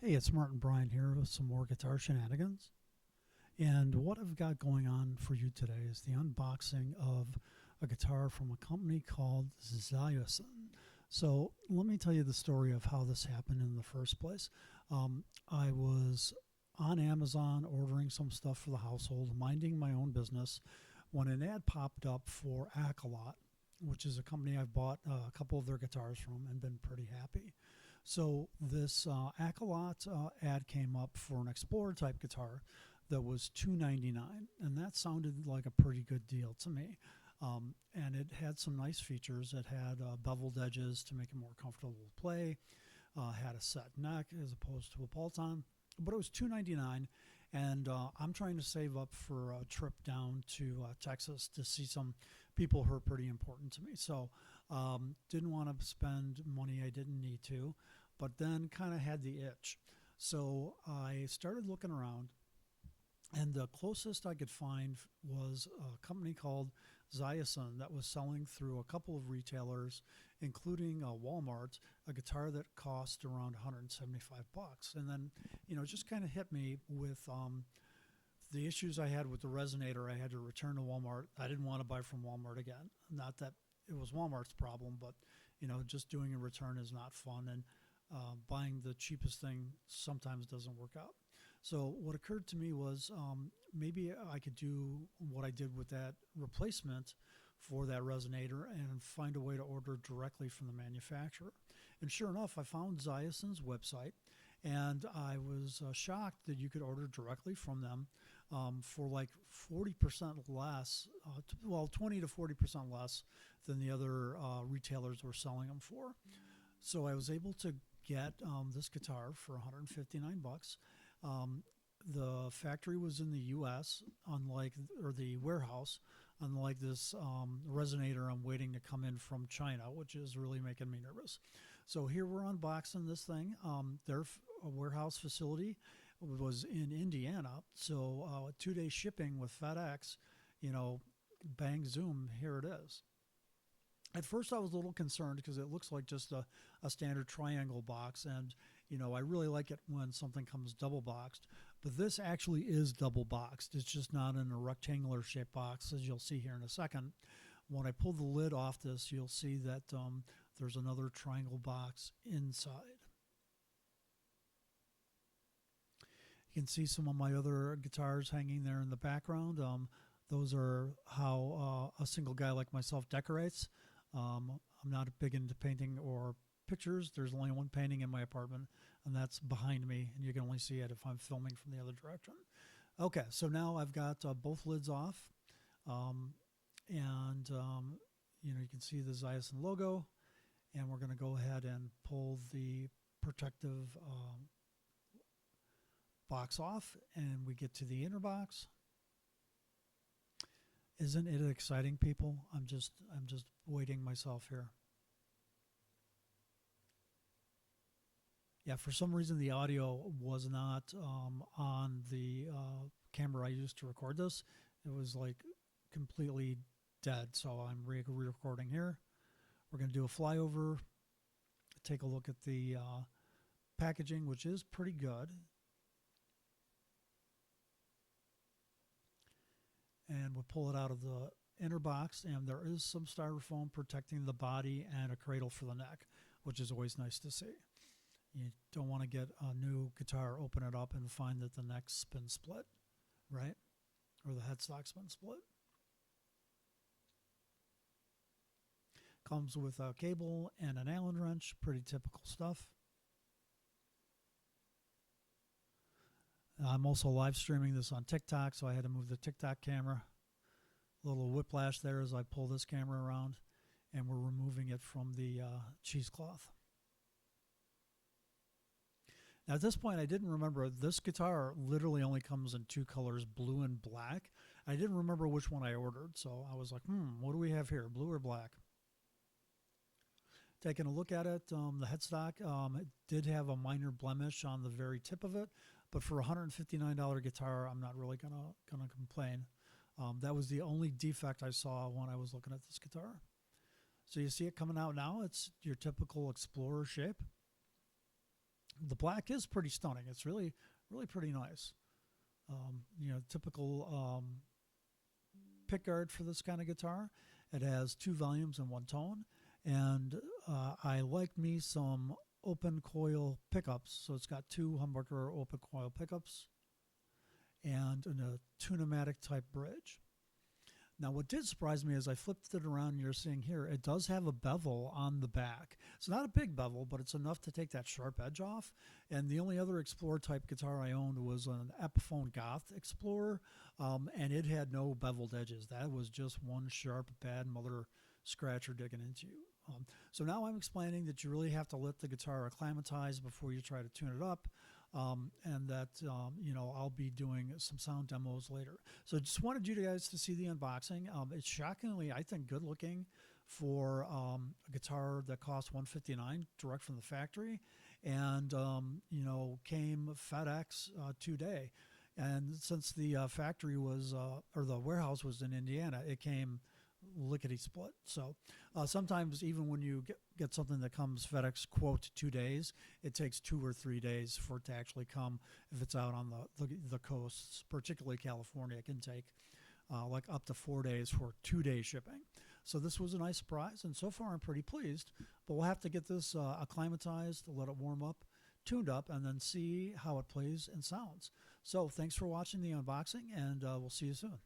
Hey, it's Martin Bryan here with some more guitar shenanigans. And what I've got going on for you today is the unboxing of a guitar from a company called Zenison. So let me tell you the story of how this happened in the first place. I was on Amazon ordering some stuff for the household, minding my own business, when an ad popped up for Accolot, which is a company I've bought a couple of their guitars from and been pretty happy. So this Accolot ad came up for an Explorer type guitar that was $299, and that sounded like a pretty good deal to me. And it had some nice features. It had beveled edges to make it more comfortable to play. Had a set neck as opposed to a bolt-on, but it was $299, and I'm trying to save up for a trip down to Texas to see some people who are pretty important to me. So didn't want to spend money I didn't need to, but then kind of had the itch. So I started looking around, and the closest I could find was a company called Zenison that was selling through a couple of retailers, including Walmart, a guitar that cost around 175 bucks. And then, it just kind of hit me with the issues I had with the resonator. I had to return to Walmart. I didn't want to buy from Walmart again. Not that it was Walmart's problem, but, just doing a return is not fun. And buying the cheapest thing sometimes doesn't work out. So what occurred to me was maybe I could do what I did with that replacement for that resonator and find a way to order directly from the manufacturer. And sure enough, I found Zenison's website, and I was shocked that you could order directly from them for like 40% less, 20 to 40% less than the other retailers were selling them for. So I was able to get this guitar for 159 bucks. The factory was in the U.S., the warehouse, unlike this resonator I'm waiting to come in from China, which is really making me nervous. So here we're unboxing this thing. Their warehouse facility was in Indiana, so 2-day shipping with FedEx, bang, zoom, here it is. At first I was a little concerned because it looks like just a standard triangle box, and I really like it when something comes double boxed, but this actually is double boxed. It's just not in a rectangular shaped box, as you'll see here in a second. When I pull the lid off this, you'll see that there's another triangle box inside. You can see some of my other guitars hanging there in the background. Those are how a single guy like myself decorates. I'm not big into painting or pictures. There's only one painting in my apartment, and that's behind me, and you can only see it if I'm filming from the other direction. Okay, so now I've got both lids off, and you can see the Zenison logo, and we're going to go ahead and pull the protective box off, and we get to the inner box. Isn't it exciting, people? I'm just waiting myself here. Yeah, for some reason the audio was not on the camera I used to record this. It was like completely dead, so I'm re-recording here. We're going to do a flyover, take a look at the packaging, which is pretty good. And we'll pull it out of the inner box, and there is some styrofoam protecting the body and a cradle for the neck, which is always nice to see. You don't want to get a new guitar, open it up, and find that the neck's been split, right? Or the headstock's been split. Comes with a cable and an Allen wrench, pretty typical stuff. I'm also live streaming this on TikTok, so I had to move the TikTok camera. A little whiplash there as I pull this camera around, and we're removing it from the cheesecloth. Now at this point, I didn't remember, this guitar literally only comes in two colors, blue and black. I didn't remember which one I ordered, so I was like, what do we have here, blue or black? Taking a look at it, the headstock, it did have a minor blemish on the very tip of it, but for a $159 guitar, I'm not really gonna complain. That was the only defect I saw when I was looking at this guitar. So you see it coming out now. It's your typical Explorer shape. The black is pretty stunning. It's really, really pretty nice. Typical pickguard for this kind of guitar. It has 2 volumes and 1 tone, and I like me some open coil pickups. So it's got 2 humbucker open coil pickups and a tunematic type bridge. Now, what did surprise me is I flipped it around, and you're seeing here, it does have a bevel on the back. It's not a big bevel, but it's enough to take that sharp edge off. And the only other Explorer type guitar I owned was an Epiphone Goth Explorer, and it had no beveled edges. That was just one sharp, bad mother scratcher digging into you. So now I'm explaining that you really have to let the guitar acclimatize before you try to tune it up. And that I'll be doing some sound demos later. So just wanted you guys to see the unboxing. It's shockingly, I think, good looking for a guitar that cost $159 direct from the factory, and came FedEx today. And since the factory was or the warehouse was in Indiana, it came lickety split. So sometimes even when you get something that comes FedEx quote 2 days, it takes 2 or 3 days for it to actually come. If it's out on the coasts, particularly California, it can take like up to 4 days for 2-day shipping. So this was a nice surprise, and so far I'm pretty pleased. But we'll have to get this acclimatized, let it warm up, tuned up, and then see how it plays and sounds. So thanks for watching the unboxing, and we'll see you soon.